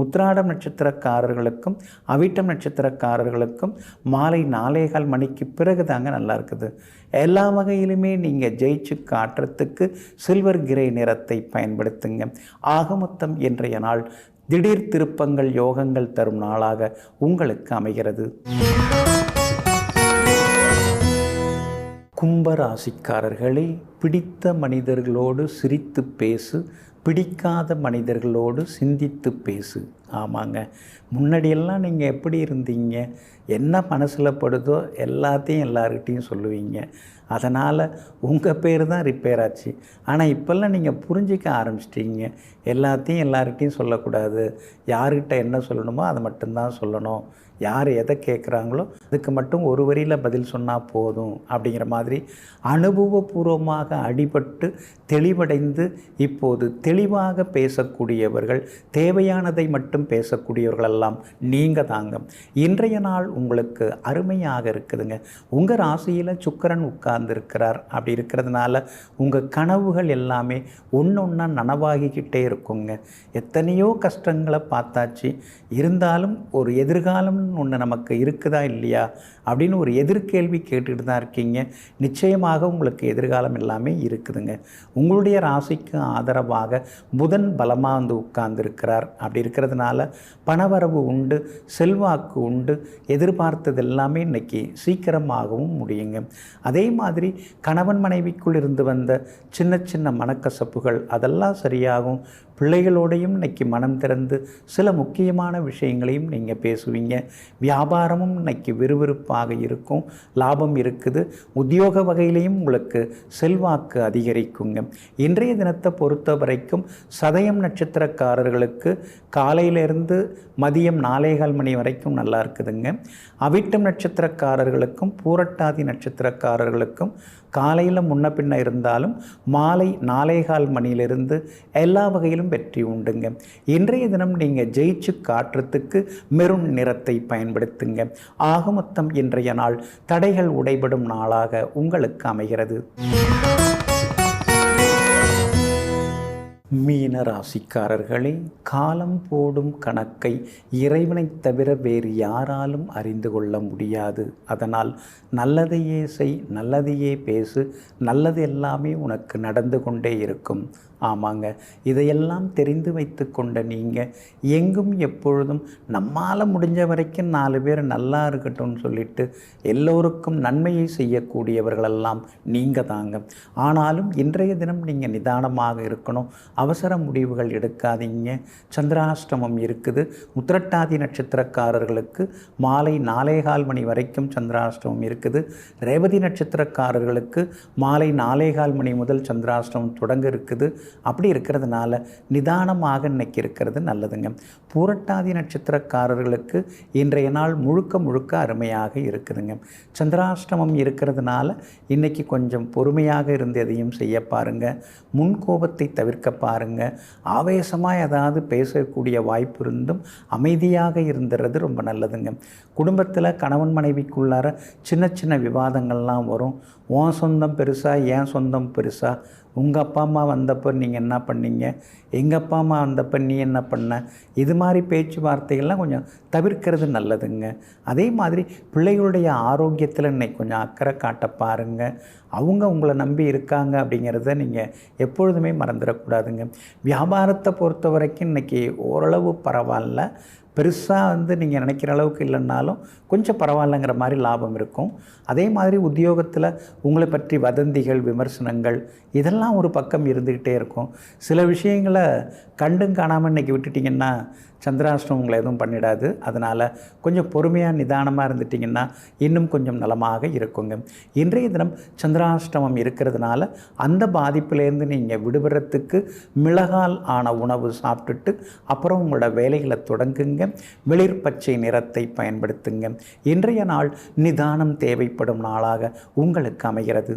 Speaker 1: உத்திராடம் நட்சத்திரக்காரர்களுக்கும் அவிட்டம் நட்சத்திரக்காரர்களுக்கும் மாலை 4:15 மணிக்கு பிறகு தாங்க நல்லா இருக்குது. எல்லா வகையிலுமே நீங்கள் ஜெயிச்சு காட்டுறதுக்கு சில்வர் கிரே நிறத்தை பயன்படுத்துங்க. ஆக மொத்தம் இன்றைய நாள் திடீர் திருப்பங்கள், யோகங்கள் தரும் நாளாக உங்களுக்கு அமைகிறது. கும்பராசிக்காரர்களே, பிடித்த மனிதர்களோடு சிரித்து பேசு, பிடிக்காத மனிதர்களோடு சிந்தித்து பேசு. ஆமாங்க, முன்னாடியெல்லாம் நீங்கள் எப்படி இருந்தீங்க, என்ன மனசில் படுதோ எல்லாத்தையும் எல்லார்கிட்டையும் சொல்லுவீங்க. அதனால் உங்கள் பேர் தான் ரிப்பேர் ஆச்சு. ஆனால் இப்போல்லாம் நீங்கள் புரிஞ்சிக்க ஆரம்பிச்சிட்டிங்க. எல்லாத்தையும் எல்லார்கிட்டையும் சொல்லக்கூடாது. யார்கிட்ட என்ன சொல்லணுமோ அதை மட்டும்தான் சொல்லணும். யார் எதை கேட்குறாங்களோ அதுக்கு மட்டும் ஒரு வரியில் பதில் சொன்னால் போதும் அப்படிங்கிற மாதிரி அனுபவபூர்வமாக அடிபட்டு தெளிவடைந்து இப்போது தெளிவாக பேசக்கூடியவர்கள், தேவையானதை மட்டும் பேசக்கூடியவர்களெல்லாம் நீங்கள் தாங்க. இன்றைய நாள் உங்களுக்கு அருமையாக இருக்குதுங்க. உங்கள் ராசியில் சுக்கிரன் உட்கார்ந்துருக்கிறார். அப்படி இருக்கிறதுனால உங்கள் கனவுகள் எல்லாமே ஒன்றா நனவாகிக்கிட்டே இருக்குங்க. எத்தனையோ கஷ்டங்களை பார்த்தாச்சு, இருந்தாலும் ஒரு எதிர்காலம் ஒன்று நமக்கு இருக்குதா இல்லையா அப்படின்னு ஒரு எதிர்கேள்வி கேட்டுட்டு தான் இருக்கீங்க. நிச்சயமாக உங்களுக்கு எதிர்காலம் எல்லாமே இருக்குதுங்க. உங்களுடைய ராசிக்கு ஆதரவாக புதன் பலமாக வந்து உட்கார்ந்துருக்கிறார். அப்படி இருக்கிறதுனால பணவரவு உண்டு, செல்வாக்கு உண்டு. எதிர்பார்த்தது எல்லாமே இன்றைக்கி சீக்கிரமாகவும் முடியுங்க. அதே மாதிரி கணவன் மனைவிக்குள் இருந்து வந்த சின்ன சின்ன மனக்கசப்புகள் அதெல்லாம் சரியாகும். பிள்ளைகளோடையும் இன்றைக்கி மனம் திறந்து சில முக்கியமான விஷயங்களையும் நீங்கள் பேசுவீங்க. வியாபாரமும் இன்றைக்கி விறுவிறுப்பாக இருக்கும். லாபம் இருக்குது. உத்தியோக வகையிலையும் உங்களுக்கு செல்வாக்கு அதிகரிக்குங்க. இன்றைய தினத்தை பொறுத்த வரைக்கும் சதயம் நட்சத்திரக்காரர்களுக்கு காலையிலேருந்து மதியம் 4:15 மணி வரைக்கும் நல்லா இருக்குதுங்க. அவிட்டம் நட்சத்திரக்காரர்களுக்கும் பூரட்டாதி நட்சத்திரக்காரர்களுக்கும் காலையில் முன்ன பின்ன இருந்தாலும் மாலை 4:15 மணியிலிருந்து எல்லா வகையிலும் வெற்றி உண்டுங்க. இன்றைய தினம் நீங்கள் ஜெயிச்சு காட்டுறதுக்கு மெரூன் நிறத்தை பயன்படுத்துங்க. ஆக மொத்தம் இன்றைய நாள் தடைகள் உடைபடும் நாளாக உங்களுக்கு அமைகிறது. மீன ராசிக்காரர்களே, காலம் போடும் கணக்கை இறைவனைத் தவிர வேறு யாராலும் அறிந்து கொள்ள முடியாது. அதனால் நல்லதையே செய், நல்லதையே பேசு, நல்லது எல்லாமே உனக்கு நடந்து கொண்டே இருக்கும். ஆமாங்க, இதையெல்லாம் தெரிந்து வைத்து கொண்ட நீங்கள் எங்கும் எப்பொழுதும் நம்மால் முடிஞ்ச வரைக்கும் 4 பேர் நல்லா இருக்கட்டும்னு சொல்லிட்டு எல்லோருக்கும் நன்மையை செய்யக்கூடியவர்களெல்லாம் நீங்கள் தாங்க. ஆனாலும் இன்றைய தினம் நீங்கள் நிதானமாக இருக்கணும். அவசர முடிவுகள் எடுக்காதீங்க. சந்திராஷ்டமம் இருக்குது. உத்திரட்டாதி நட்சத்திரக்காரர்களுக்கு மாலை 4:15 மணி வரைக்கும் சந்திராஷ்டமம் இருக்குது. ரேவதி நட்சத்திரக்காரர்களுக்கு மாலை 4:15 மணி முதல் சந்திராஷ்டமம் தொடங்க இருக்குது. அப்படி இருக்கிறதுனால நிதானமாக இன்னைக்கு இருக்கிறது நல்லதுங்க. பூரட்டாதி நட்சத்திரக்காரர்களுக்கு இன்றைய நாள் முழுக்க முழுக்க அருமையாக இருக்குதுங்க. சந்திராஷ்டமம் இருக்கிறதுனால இன்றைக்கி கொஞ்சம் பொறுமையாக இருந்து எதையும் செய்ய பாருங்கள். முன்கோபத்தை தவிர்க்க பாருங்கள். ஆவேசமாக ஏதாவது பேசக்கூடிய வாய்ப்பு இருந்தும் அமைதியாக இருந்துறது ரொம்ப நல்லதுங்க. குடும்பத்தில் கணவன் மனைவிக்குள்ளார சின்ன சின்ன விவாதங்கள்லாம் வரும். உன் சொந்தம் பெருசா, என் சொந்தம் பெருசா, உங்கள் அப்பா அம்மா வந்தப்போ நீங்கள் என்ன பண்ணீங்க, எங்கள் அப்பா அம்மா வந்தப்போ நீ என்ன பண்ண, இது மாதிரி பேச்சுவார்த்தைகள்லாம் கொஞ்சம் தவிர்க்கிறது நல்லதுங்க. அதே மாதிரி பிள்ளைகளுடைய ஆரோக்கியத்தில் இன்னைக்கு கொஞ்சம் அக்கறை காட்ட பாருங்கள். அவங்க உங்களை நம்பி இருக்காங்க அப்படிங்கிறத நீங்கள் எப்பொழுதுமே மறந்துடக்கூடாதுங்க. வியாபாரத்தை பொறுத்த வரைக்கும் இன்றைக்கி ஓரளவு பரவாயில்ல. பெருசாக நீங்கள் நினைக்கிற அளவுக்கு இல்லைன்னாலும் கொஞ்சம் பரவாயில்லைங்கிற மாதிரி லாபம் இருக்கும். அதே மாதிரி உத்தியோகத்தில் உங்களை பற்றி வதந்திகள், விமர்சனங்கள் இதெல்லாம் ஒரு பக்கம் இருந்துக்கிட்டே இருக்கும். சில விஷயங்களை கண்டும் காணாமல் இன்றைக்கி விட்டுட்டிங்கன்னா சந்திராஷ்டமம் உங்களை எதுவும் பண்ணிடாது. அதனால் கொஞ்சம் பொறுமையாக நிதானமாக இருந்துட்டிங்கன்னா இன்னும் கொஞ்சம் நலமாக இருக்குங்க. இன்றைய தினம் சந்திராஷ்டமம் இருக்கிறதுனால அந்த பாதிப்பிலேருந்து நீங்கள் விடுபடுறதுக்கு மிளகால் ஆன உணவு சாப்பிட்டுட்டு அப்புறம் உங்களோட வேலைகளை தொடங்குங்க. வெளிர் பச்சை நிறத்தை பயன்படுத்துங்க. இன்றைய நாள் நிதானம் தேவைப்படும் நாளாக உங்களுக்கு அமைகிறது.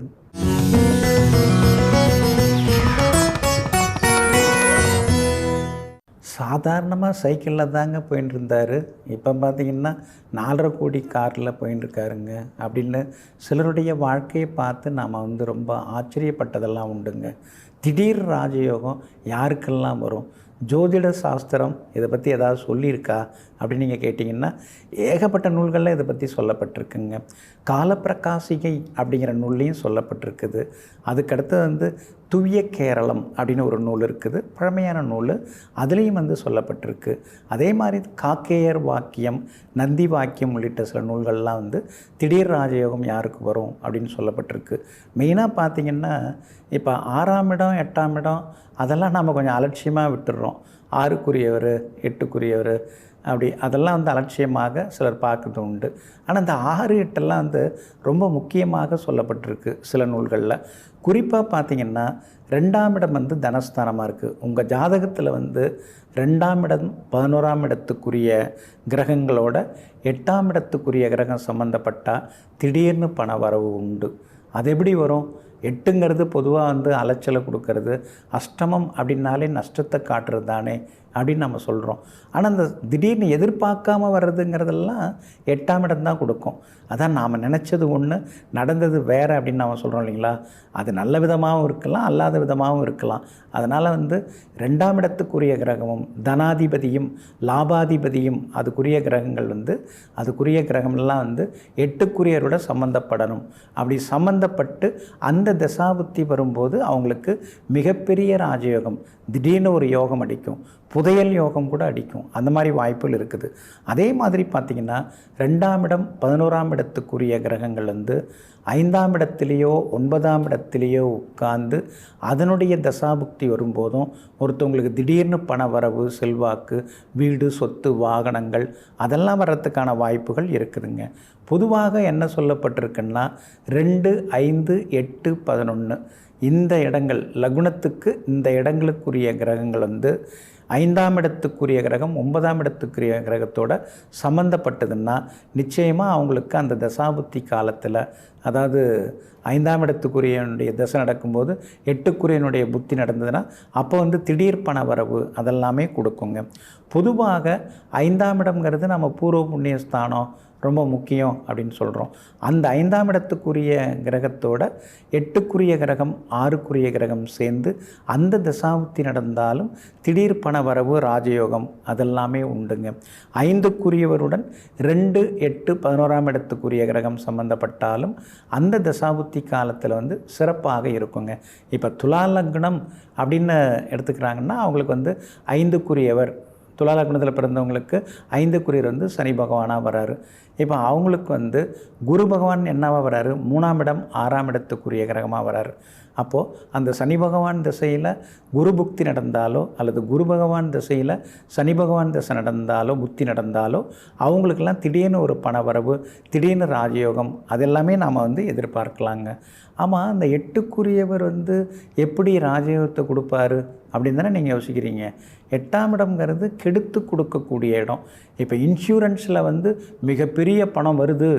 Speaker 1: சாதாரணமாக சைக்கிளில் தாங்க போயின்னு இருந்தார். இப்போ பார்த்திங்கன்னா 4.5 கோடி காரில் போயின்ட்டுருக்காருங்க அப்படின்னு சிலருடைய வாழ்க்கையை பார்த்து நாம் ரொம்ப ஆச்சரியப்பட்டதெல்லாம் உண்டுங்க. திடீர் ராஜயோகம் யாருக்கெல்லாம் வரும்? ஜோதிட சாஸ்திரம் இதை பற்றி ஏதாவது சொல்லியிருக்கா அப்படின்னு நீங்கள் கேட்டிங்கன்னா ஏகப்பட்ட நூல்களில் இதை பற்றி சொல்லப்பட்டிருக்குங்க. காலப்பிரகாசிகை அப்படிங்கிற நூல்லையும் சொல்லப்பட்டிருக்குது. அதுக்கடுத்து துவிய கேரளம் அப்படின்னு ஒரு நூல் இருக்குது, பழமையான நூல், அதுலேயும் சொல்லப்பட்டிருக்கு. அதே மாதிரி காக்கேயர் வாக்கியம், நந்தி வாக்கியம் உள்ளிட்ட சில நூல்கள்லாம் திடீர் ராஜயோகம் யாருக்கு வரும் அப்படின்னு சொல்லப்பட்டிருக்கு. மெயினாக பார்த்திங்கன்னா இப்போ 6ஆம் இடம் 8ஆம் இடம் அதெல்லாம் நம்ம கொஞ்சம் அலட்சியமாக விட்டுடுறோம். 6க்குரியவர் 8க்குரியவர் அப்படி அதெல்லாம் அலட்சியமாக சிலர் பார்க்குறது உண்டு. ஆனால் இந்த 6, 8எல்லாம் ரொம்ப முக்கியமாக சொல்லப்பட்டிருக்கு சில நூல்களில். குறிப்பாக பார்த்திங்கன்னா 2ஆம் இடம் தனஸ்தானமாக இருக்குது. உங்கள் ஜாதகத்தில் 2ஆம் இடம் 11ஆம் இடத்துக்குரிய கிரகங்களோட 8ஆம் இடத்துக்குரிய கிரகம் சம்மந்தப்பட்டால் திடீர்னு பண வரவு உண்டு. அது எப்படி வரும்? 8ங்கிறது பொதுவாக அலைச்சலை கொடுக்கறது, அஷ்டமம் அப்படின்னாலே நஷ்டத்தை காட்டுறது தானே அப்படின்னு நம்ம சொல்கிறோம். ஆனால் அந்த திடீர்னு எதிர்பார்க்காம வர்றதுங்கிறதெல்லாம் 8ஆம் இடம் தான் கொடுக்கும். அதான் நாம் நினச்சது ஒன்று நடந்தது வேறு அப்படின்னு நாம் சொல்கிறோம் இல்லைங்களா? அது நல்ல விதமாகவும் இருக்கலாம், அல்லாத விதமாகவும் இருக்கலாம். அதனால் 2ஆம் இடத்துக்குரிய கிரகமும் தனாதிபதியும் லாபாதிபதியும் அதுக்குரிய கிரகங்கள் அதுக்குரிய கிரகம்லாம் 8க்குரியரோட சம்மந்தப்படணும். அப்படி சம்மந்தப்பட்டு அந்த தசாபுத்தி வரும்போது அவங்களுக்கு மிகப்பெரிய ராஜயோகம், திடீர்னு ஒரு யோகம் அடிக்கும், புதையல் யோகம் கூட அடிக்கும். அந்த மாதிரி வாய்ப்புகள் இருக்குது. அதே மாதிரி பார்த்திங்கன்னா 2ஆம் இடம் 11ஆம் இடத்துக்குரிய கிரகங்கள் 5ஆம் இடத்துலையோ 9ஆம் இடத்துலையோ உட்கார்ந்து அதனுடைய தசாபுக்தி வரும்போதும் ஒருத்தவங்களுக்கு திடீர்னு பண வரவு, செல்வாக்கு, வீடு, சொத்து, வாகனங்கள் அதெல்லாம் வர்றதுக்கான வாய்ப்புகள் இருக்குதுங்க. பொதுவாக என்ன சொல்லப்பட்டிருக்குன்னா 2, 5, 8, 11 இந்த இடங்கள் லகுனத்துக்கு இந்த இடங்களுக்குரிய கிரகங்கள் 5ஆம் இடத்துக்குரிய கிரகம் 9ஆம் இடத்துக்குரிய கிரகத்தோட சம்மந்தப்பட்டதுன்னா நிச்சயமாக அவங்களுக்கு அந்த தசாபுத்தி காலத்தில், அதாவது 5ஆம் இடத்துக்குரியனுடைய தசை நடக்கும்போது 8க்குரியனுடைய புத்தி நடந்ததுன்னா அப்போ திடீர் பண வரவு அதெல்லாமே கொடுக்குங்க. பொதுவாக 5ஆம் இடம்ங்கிறது நம்ம பூர்வ புண்ணிய ஸ்தானம் ரொம்ப முக்கியம் அப்படின்னு சொல்கிறோம். அந்த 5ஆம் இடத்துக்குரிய கிரகத்தோட 8க்குரிய கிரகம் 6க்குரிய கிரகம் சேர்ந்து அந்த தசாபுத்தி நடந்தாலும் திடீர் பண வரவு, ராஜயோகம் அதெல்லாமே உண்டுங்க. 5க்குரியவருடன் 2, 8, 11ஆம் இடத்துக்குரிய கிரகம் சம்மந்தப்பட்டாலும் அந்த தசாபுத்தி காலத்தில் சிறப்பாக இருக்குங்க. இப்போ துலா லக்னம் அப்படின்னு எடுத்துக்கிறாங்கன்னா அவங்களுக்கு 5க்குரியவர், துலா லக்னத்தில் பிறந்தவங்களுக்கு 5க்குரியவர் சனி பகவானாக வராரு. இப்போ அவங்களுக்கு குரு பகவான் என்னவாக வராரு? 3ஆம் இடம் 6ஆம் இடத்துக்குரிய கிரகமாக வராரு. அப்போது அந்த சனி பகவான் திசையில் குரு புக்தி நடந்தாலோ அல்லது குரு பகவான் திசையில் சனி பகவான் திசை நடந்தாலோ புத்தி நடந்தாலோ அவங்களுக்கெல்லாம் திடீர்னு ஒரு பண வரவு, திடீர்னு ராஜயோகம் அதெல்லாமே நாம் எதிர்பார்க்கலாங்க. ஆமாம், அந்த 8க்குரியவர் எப்படி ராஜயோகத்தை கொடுப்பாரு அப்படின்னு தானே நீங்கள் யோசிக்கிறீங்க. 8ஆம் இடம்ங்கிறது கெடுத்து கொடுக்கக்கூடிய இடம். இப்போ இன்சூரன்ஸில் மிகப்பெரிய பணம் வருது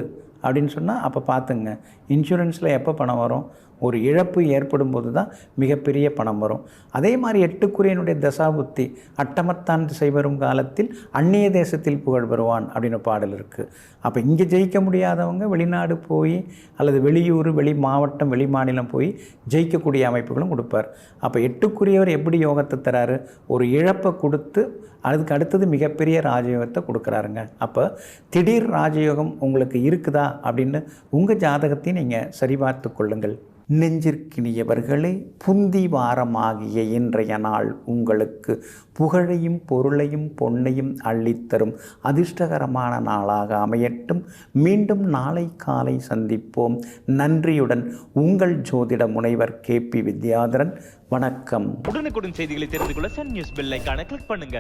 Speaker 1: அப்படின்னு சொன்னால் அப்போ பார்த்துங்க, இன்சூரன்ஸில் எப்போ பணம் வரும்? ஒரு இழப்பு ஏற்படும் போது தான் மிகப்பெரிய பணம் வரும். அதே மாதிரி 8 தசாபுத்தி அட்டமத்தான் திசை வரும் காலத்தில் அந்நிய தேசத்தில் புகழ் பெறுவான் அப்படின்னு பாடல் இருக்குது. அப்போ இங்கே ஜெயிக்க முடியாதவங்க வெளிநாடு போய் அல்லது வெளியூர், வெளி மாவட்டம், வெளி மாநிலம் போய் ஜெயிக்கக்கூடிய அமைப்புகளும் கொடுப்பார். அப்போ 8 எப்படி யோகத்தை தராரு? ஒரு இழப்பை கொடுத்து அதுக்கு அடுத்தது மிகப்பெரிய ராஜயோகத்தை கொடுக்குறாருங்க. அப்போ திடீர் ராஜயோகம் உங்களுக்கு இருக்குதா அப்படின்னு உங்கள் ஜாதகத்தையும் நீங்கள் சரிபார்த்து கொள்ளுங்கள். நெஞ்சிற்கினியவர்களே, புந்தி வாரமாகிய இன்றைய நாள் உங்களுக்கு புகழையும் பொருளையும் பொன்னையும் அள்ளித்தரும் அதிர்ஷ்டகரமான நாளாக அமையட்டும். மீண்டும் நாளை காலை சந்திப்போம். நன்றியுடன் உங்கள் ஜோதிட முனைவர் KP வித்யாதரன். வணக்கம்.
Speaker 2: உடனுக்குடன் செய்திகளை தெரிந்து கொள்ள சன் நியூஸ் பெல் ஐகானை கிளிக் பண்ணுங்க.